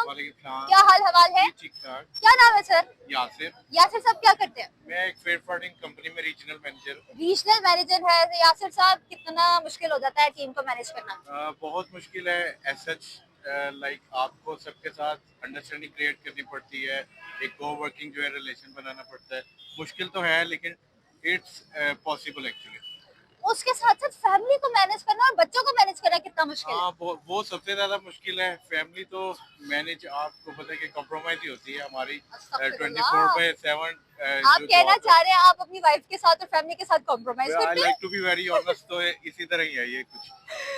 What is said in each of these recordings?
वालेकुम सलाम। क्या हाल हवाल है? ठीक ठाक। क्या नाम है सर? यासिर। यासिर साहब क्या करते हैं? मैं एक फ्रेट फॉरवर्डिंग कंपनी में रीजनल मैनेजर हूँ। रीजनल मैनेजर है तो यासिर साहब, कितना मुश्किल हो जाता है टीम को मैनेज करना? बहुत मुश्किल है एज सच। लाइक आपको सबके साथ अंडरस्टैंडिंग क्रिएट करनी पड़ती है, एक को वर्किंग जो है रिलेशन बनाना पड़ता है। मुश्किल तो है लेकिन इट्स पॉसिबल एक्चुअली। उसके साथ साथ फैमिली को मैनेज करना और बच्चों को मैनेज करना कितना मुश्किल है? हाँ, वो सबसे ज्यादा मुश्किल है। फैमिली तो मैनेज आपको पता है कि कॉम्प्रोमाइज ही होती है हमारी। 24/7 आप जो कहना जॉब है। चाह रहे हैं आप अपनी वाइफ के साथ और फैमिली के साथ कॉम्प्रोमाइज आई करते हैं? Like to be very honest, तो इसी तरह ही है ये कुछ।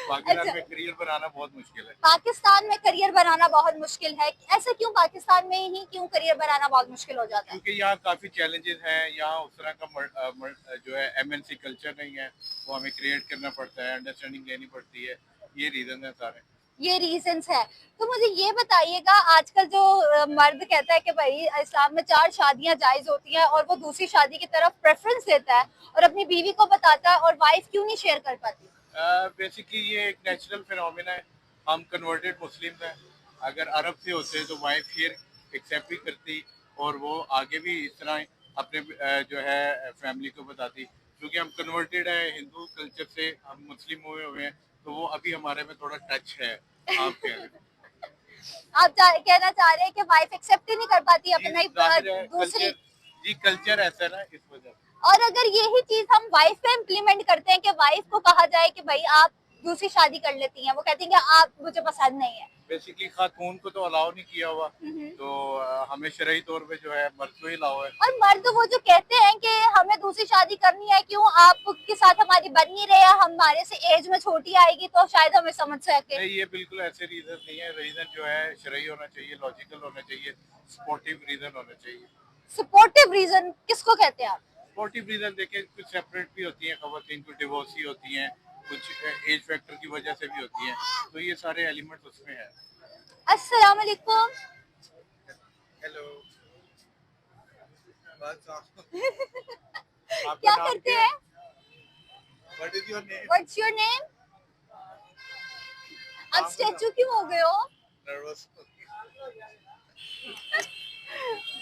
पाकिस्तान अच्छा, में करियर बनाना बहुत मुश्किल है। पाकिस्तान में करियर बनाना बहुत मुश्किल है। ऐसे क्यों? पाकिस्तान में ही क्यों करियर बनाना बहुत मुश्किल हो जाता है? क्योंकि यहाँ काफी चैलेंजेस हैं। यहाँ उस तरह का जो है एमएनसी कल्चर नहीं है, वो हमें क्रिएट करना पड़ता है, अंडरस्टैंडिंग लेनी पड़ती है। ये रीजन है सारे। ये रीजंस है। तो मुझे ये बताइएगा, आजकल जो मर्द कहता है कि भाई इस्लाम में 4 शादियां जायज होती हैं और वो दूसरी शादी की तरफ प्रेफरेंस देता है और अपनी बीवी को बताता है, और वाइफ क्यों नहीं शेयर कर पाती? बेसिकली ये एक नेचुरल फिनोमिना है। हम कन्वर्टेड मुस्लिम हैं। अगर अरब से होते तो वाइफ फिर एक्सेप्ट भी करती और वो आगे भी इस तरह अपने जो है फैमिली को बताती। क्योंकि हम कन्वर्टेड है हिंदू कल्चर से, हम मुस्लिम हुए हुए हैं, तो वो अभी हमारे में थोड़ा टच है। आप कह रहे हैं। आप कहना चाह रहे हैं कि वाइफ एक्सेप्ट ही नहीं कर पाती जी अपनी जाहिर है दूसरी। कल्चर। जी कल्चर ऐसा है ना, इस वजह से। और अगर यही चीज हम वाइफ पे इम्प्लीमेंट करते हैं कि वाइफ को कहा जाए कि भाई आप दूसरी शादी कर लेती हैं, वो कहती हैं कि आप मुझे पसंद नहीं है। बेसिकली खातून को तो अलाउ नहीं किया हुआ, तो हमें शरई तौर पे जो है मर्द को ही अलाउ है। और मर्द वो जो कहते हैं कि हमें दूसरी शादी करनी है, क्यों आपके साथ हमारी बन नहीं रही है, हमारे से एज में छोटी आएगी तो शायद हमें समझ सके। नहीं, ये बिल्कुल ऐसे रीजन नहीं है। रीजन जो है शरई होना चाहिए, लॉजिकल होना चाहिए, सपोर्टिव रीजन होना चाहिए। सपोर्टिव रीजन किसको कहते हैं आप? सपोर्टिव रीजन देखें, कुछ सेपरेट भी होती हैं खवातीन, कुछ डिवोर्सी होती हैं, कुछ एज फैक्टर की वजह से भी होती हैं, तो ये सारे एलिमेंट्स उसमें हैं। अस्सलाम वालेकुम। हेलो। आपका क्या नाम करते क्या है? हैं? What is your name? What's your name? आप स्टैचू क्यों हो गए हो? नर्वस।